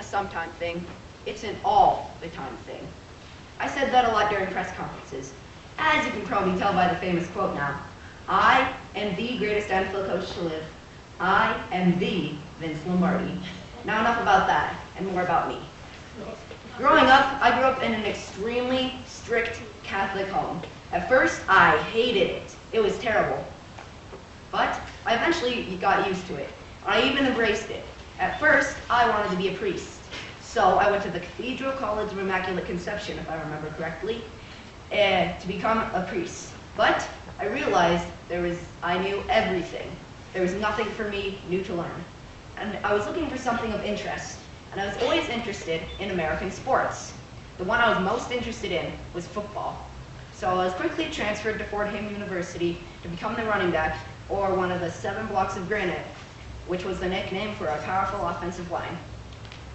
a sometime thing. It's an all-the-time thing. I said that a lot during press conferences. As you can probably tell by the famous quote now, I am the greatest NFL coach to live. I am the Vince Lombardi. Now enough about that, and more about me. Growing up, I grew up in an extremely strict Catholic home. At first, I hated it. It was terrible. But I eventually got used to it. I even embraced it. At first, I wanted to be a priest. So I went to the Cathedral College of Immaculate Conception, if I remember correctly, to become a priest. But I realized I knew everything. There was nothing for me new to learn. And I was looking for something of interest. And I was always interested in American sports. The one I was most interested in was football. So I was quickly transferred to Fordham University to become the running back, or one of the 7 blocks of granite, which was the nickname for a powerful offensive line.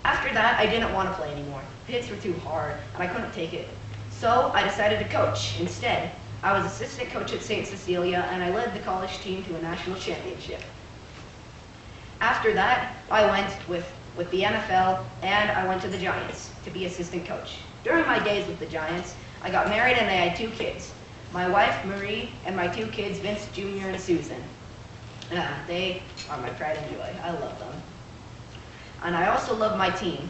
After that, I didn't want to play anymore. The hits were too hard, and I couldn't take it. So I decided to coach instead. I was assistant coach at St. Cecilia, and I led the college team to a national championship. After that, I went with the NFL, and I went to the Giants to be assistant coach. During my days with the Giants, I got married and I had 2 kids. My wife, Marie, and my 2 kids, Vince Jr. and Susan. They are my pride and joy. I love them. And I also love my team.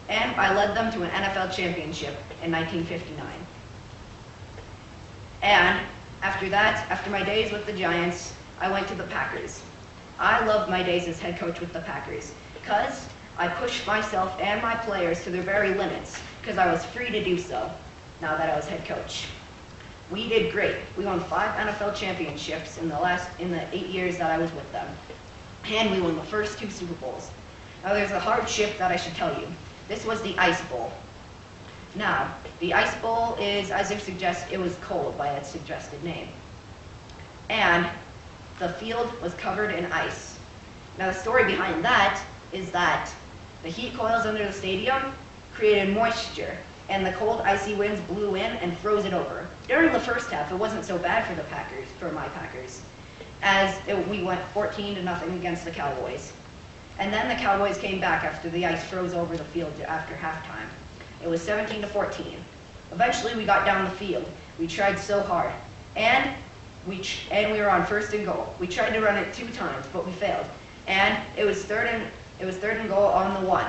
And I led them to an NFL championship in 1959. And after that, after my days with the Giants, I went to the Packers. I loved my days as head coach with the Packers because I pushed myself and my players to their very limits because I was free to do so now that I was head coach. We did great. We won 5 NFL championships in the 8 years that I was with them. And we won the first 2 Super Bowls. Now there's a hardship that I should tell you. This was the Ice Bowl. Now, the Ice Bowl is, as it suggests, it was cold by its suggested name. And the field was covered in ice. Now the story behind that is that the heat coils under the stadium created moisture, and the cold, icy winds blew in and froze it over. During the first half, it wasn't so bad for my Packers, we went 14-0 against the Cowboys. And then the Cowboys came back after the ice froze over the field after halftime. It was 17-14. Eventually, we got down the field. We tried so hard, and we were on 1st and goal. We tried to run it 2 times, but we failed. And it was third and goal on the 1.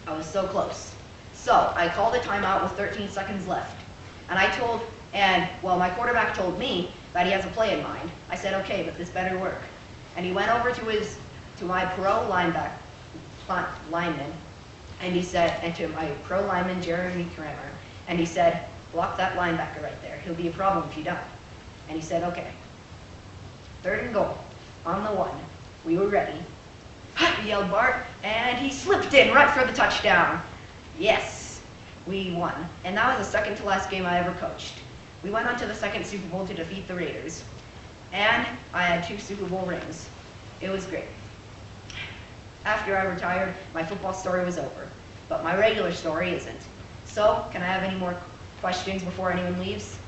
I was so close. So I called a timeout with 13 seconds left. And my quarterback told me that he has a play in mind. I said, okay, but this better work. And he went over to my pro lineman, and he said, and to my pro lineman, Jeremy Kramer, and he said, block that linebacker right there. He'll be a problem if you don't. And he said, okay. 3rd and goal on the 1. We were ready. Yelled Bart, and he slipped in right for the touchdown. Yes, we won. And that was the second to last game I ever coached. We went on to the 2nd Super Bowl to defeat the Raiders. And I had 2 Super Bowl rings. It was great. After I retired, my football story was over. But my regular story isn't. So, can I have any more questions before anyone leaves?